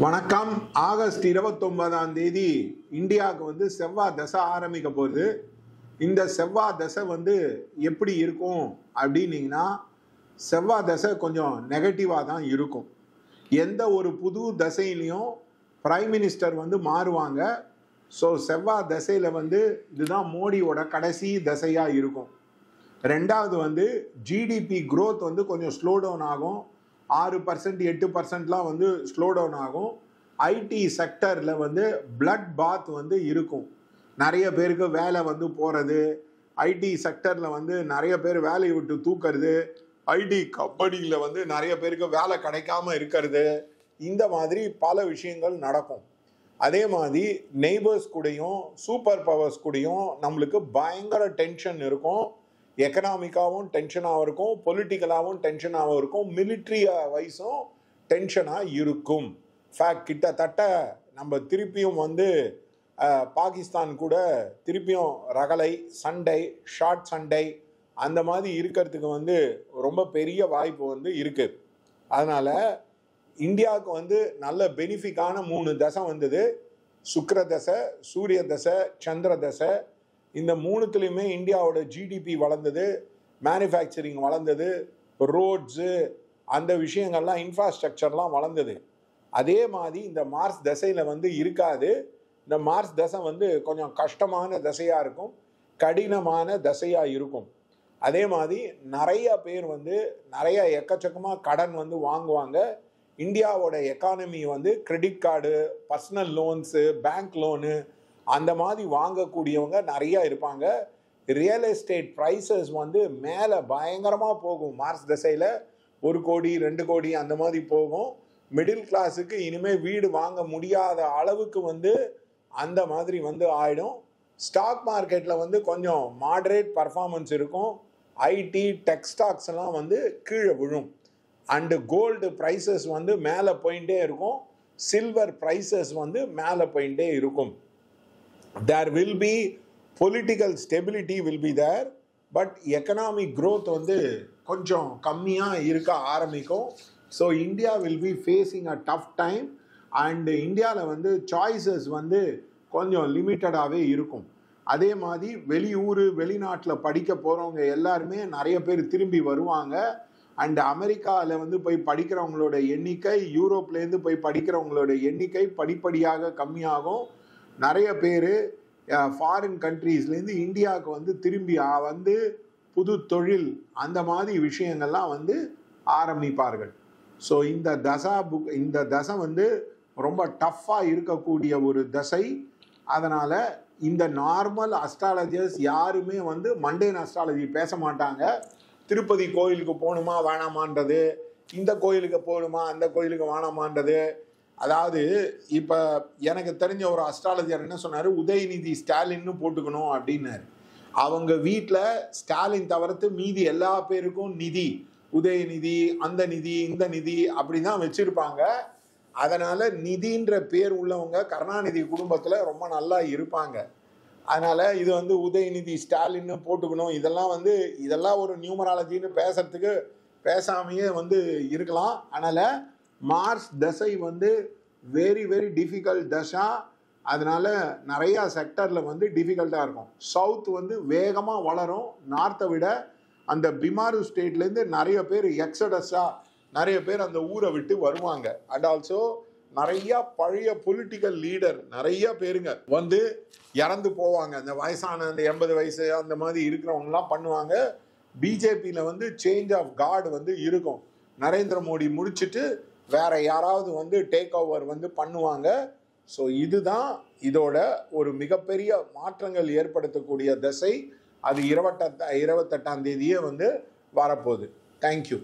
வணக்கம். ஆகஸ்ட் 29ஆம் தேதி இந்தியாவுக்கு செவ்வாய் தசை ஆரம்பிக்க போகுது. இந்த செவ்வாய் தசை எப்படி இருக்கும் அப்படின்னீங்கன்னா, செவ்வாய் தசை கொஞ்சம் நெகட்டிவாக தான் இருக்கும். எந்த ஒரு புது தசையிலையும் பிரைம் மினிஸ்டர் மாறுவாங்க. ஸோ செவ்வாய் தசையில் இதுதான் மோடியோட கடைசி தசையாக இருக்கும். ரெண்டாவது ஜிடிபி growth கொஞ்சம் ஸ்லோ டவுன் ஆகும். 6% 8%லாம் ஸ்லோ டவுன் ஆகும். ஐடி செக்டரில் பிளட் பாத் இருக்கும். நிறைய பேருக்கு வேலை போகிறது, ஐடி செக்டரில் நிறைய பேர் வேலையை விட்டு தூக்கிறது, ஐடி கம்பெனியில் நிறைய பேருக்கு வேலை கிடைக்காம இருக்கிறது, இந்த மாதிரி பல விஷயங்கள் நடக்கும். அதே மாதிரி நெய்பர்ஸ் கூடயும் சூப்பர் பவர்ஸ் கூடயும் நம்மளுக்கு பயங்கர டென்ஷன் இருக்கும். எக்கனாமிக்காகவும் டென்ஷனாகவும் இருக்கும், பொலிட்டிக்கலாகவும் டென்ஷனாகவும் இருக்கும், மிலிட்ரி வைஸும் டென்ஷனாக இருக்கும். ஃபேக்ட் கிட்டத்தட்ட நம்ம திருப்பியும் பாகிஸ்தான் கூட திருப்பியும் ரகளை சண்டை, ஷார்ட் சண்டை அந்த மாதிரி இருக்கிறதுக்கு ரொம்ப பெரிய வாய்ப்பு இருக்குது. அதனால் இந்தியாவுக்கு நல்ல பெனிஃபிக்கான 3 தசை வந்தது. சுக்கிர தசை, சூரிய தசை, சந்திர தசை. இந்த மூணுத்துலேயுமே இந்தியாவோட ஜிடிபி வளர்ந்தது, மேனுஃபேக்சரிங் வளர்ந்தது, ரோட்ஸு அந்த விஷயங்கள்லாம் இன்ஃப்ராஸ்ட்ரக்சர்லாம் வளர்ந்தது. அதே மாதிரி இந்த மார்ச் தசையில் இருக்காது. இந்த மார்ச் தசை கொஞ்சம் கஷ்டமான தசையாக இருக்கும், கடினமான தசையாக இருக்கும். அதே மாதிரி நிறைய பேர் நிறைய எக்கச்சக்கமாக கடன் வாங்குவாங்க. இந்தியாவோட economy credit card, personal loans, bank loan அந்த மாதிரி வாங்கக்கூடியவங்க நிறையா இருப்பாங்க. ரியல் எஸ்டேட் ப்ரைஸஸ் மேலே பயங்கரமாக போகும். மார்ச் தசையில் 1 கோடி 2 கோடி அந்த மாதிரி போகும். மிடில் கிளாஸுக்கு இனிமேல் வீடு வாங்க முடியாத அளவுக்கு அந்த மாதிரி ஆயிடும். ஸ்டாக் மார்க்கெட்டில் கொஞ்சம் மாடரேட் பர்ஃபார்மன்ஸ் இருக்கும். ஐடி டெக் ஸ்டாக்ஸ் எல்லாம் கீழே விழும். அண்டு கோல்டு ப்ரைஸஸ் மேலே போயிட்டே இருக்கும். சில்வர் ப்ரைஸஸ் மேலே போயிட்டே இருக்கும். There will be political stability will be there, but economic growth கொஞ்சம் கம்மியாக இருக்க ஆரம்பிக்கும். So India will be facing a tough time and இந்தியாவில் சாய்ஸஸ் கொஞ்சம் லிமிட்டடாகவே இருக்கும். அதே மாதிரி வெளியூர் வெளிநாட்டில் படிக்க போகிறவங்க எல்லாருமே நிறைய பேர் திரும்பி வருவாங்க. அண்ட் அமெரிக்காவில் போய் படிக்கிறவங்களோட எண்ணிக்கை, யூரோப்லேருந்து போய் படிக்கிறவங்களோட எண்ணிக்கை படிப்படியாக கம்மியாகும். நிறைய பேர் ஃபாரின் கண்ட்ரீஸ்லேருந்து இந்தியாவுக்கு திரும்பி புது தொழில் அந்த மாதிரி விஷயங்கள்லாம் ஆரம்பிப்பார்கள். ஸோ இந்த தசை ரொம்ப டஃப்பாக இருக்கக்கூடிய ஒரு தசை. அதனால் இந்த நார்மல் அஸ்ட்ராலஜர்ஸ் யாருமே மண்டேன் அஸ்ட்ராலஜி பேச மாட்டாங்க. திருப்பதி கோயிலுக்கு போகணுமா வேணாமான்றது, இந்த கோயிலுக்கு போகணுமா அந்த கோயிலுக்கு வேணாமான்றது. அதாவது இப்போ எனக்கு தெரிஞ்ச ஒரு அஸ்ட்ராலஜர் என்ன சொன்னார், உதயநிதி ஸ்டாலின்னு போட்டுக்கணும் அப்படின்னாரு. அவங்க வீட்டில் ஸ்டாலின் தவிர்த்து மீதி எல்லா பேருக்கும் நிதி, உதயநிதி, அந்த நிதி, இந்த நிதி அப்படி தான் வச்சுருப்பாங்க. அதனால் நிதின்ற பேர் உள்ளவங்க கருணாநிதி குடும்பத்தில் ரொம்ப நல்லா இருப்பாங்க. அதனால் இது உதயநிதி ஸ்டாலின்னு போட்டுக்கணும், இதெல்லாம் ஒரு நியூமராலஜின்னு பேசுறதுக்கு பேசாமையே இருக்கலாம். அதனால் மார்ச் தசை வெரி வெரி டிஃபிகல்ட் தசா. அதனால் நிறையா செக்டரில் டிஃபிகல்ட்டாக இருக்கும். சவுத் வேகமாக வளரும் நார்த்தை விட. அந்த பிமாரு ஸ்டேட்லேருந்து நிறைய பேர் எக்ஸடஸாக நிறைய பேர் அந்த ஊரை விட்டு வருவாங்க. அண்ட் ஆல்சோ நிறையா பழைய பொலிட்டிக்கல் லீடர் நிறைய பேருங்க இறந்து போவாங்க. அந்த வயசான அந்த 80 வயசு அந்த மாதிரி இருக்கிறவங்கலாம் பண்ணுவாங்க. பிஜேபியில் சேஞ்ச் ஆஃப் கார்டு இருக்கும். நரேந்திர மோடி முடிச்சுட்டு வேற யாராவது டேக் ஓவர் பண்ணுவாங்க. ஸோ இதுதான் இதோட ஒரு மிகப்பெரிய மாற்றங்கள் ஏற்படுத்தக்கூடிய தசை. அது 28ஆம் தேதியே வரப்போகுது. தேங்க்யூ.